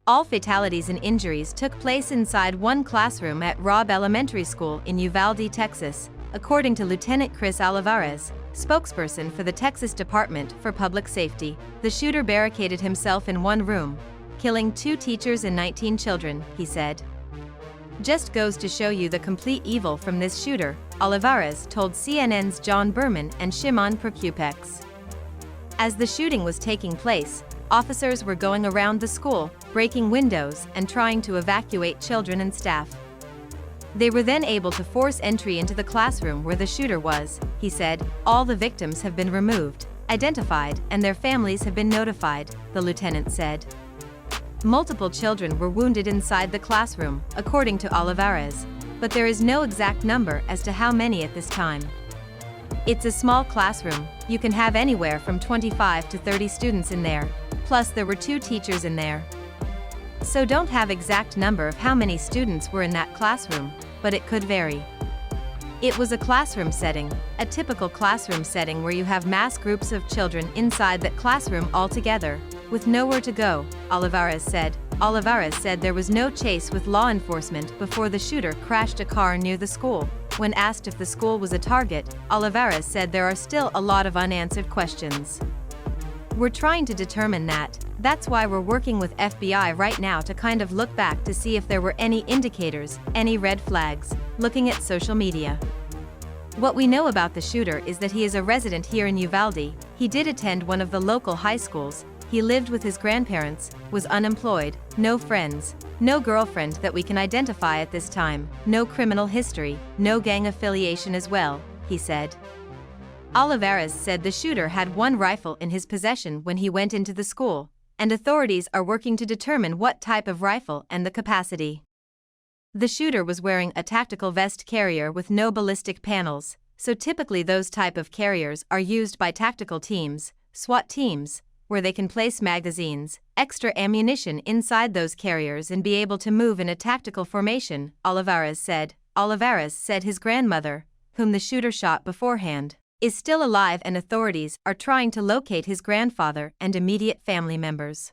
All fatalities and injuries took place inside one classroom at Robb Elementary School in Uvalde, Texas, according to Lieutenant Chris Olivares, spokesperson for the Texas Department for Public Safety. The shooter barricaded himself in one room, killing 2 teachers and 19 children, he said. Just goes to show you the complete evil from this shooter, Olivares told CNN's John Berman and Shimon Percupex. As the shooting was taking place, officers were going around the school, breaking windows and trying to evacuate children and staff. They were then able to force entry into the classroom where the shooter was, he said. All the victims have been removed, identified, and their families have been notified, the lieutenant said. Multiple children were wounded inside the classroom, according to Olivares, but there is no exact number as to how many at this time. It's a small classroom, you can have anywhere from 25 to 30 students in there, plus there were 2 teachers in there. So don't have exact number of how many students were in that classroom, but it could vary. It was a classroom setting, a typical classroom setting where you have mass groups of children inside that classroom all together, with nowhere to go, Olivares said. Olivares said there was no chase with law enforcement before the shooter crashed a car near the school. When asked if the school was a target, Olivares said there are still a lot of unanswered questions. We're trying to determine that. That's why we're working with FBI right now to kind of look back to see if there were any indicators, any red flags, looking at social media. What we know about the shooter is that he is a resident here in Uvalde. He did attend one of the local high schools. He lived with his grandparents, was unemployed, no friends, no girlfriend that we can identify at this time, no criminal history, no gang affiliation as well, he said. Olivares said the shooter had 1 rifle in his possession when he went into the school, and authorities are working to determine what type of rifle and the capacity. The shooter was wearing a tactical vest carrier with no ballistic panels, so typically those type of carriers are used by tactical teams, SWAT teams, where they can place magazines, extra ammunition inside those carriers and be able to move in a tactical formation, Olivares said. Olivares said his grandmother, whom the shooter shot beforehand, is still alive and authorities are trying to locate his grandfather and immediate family members.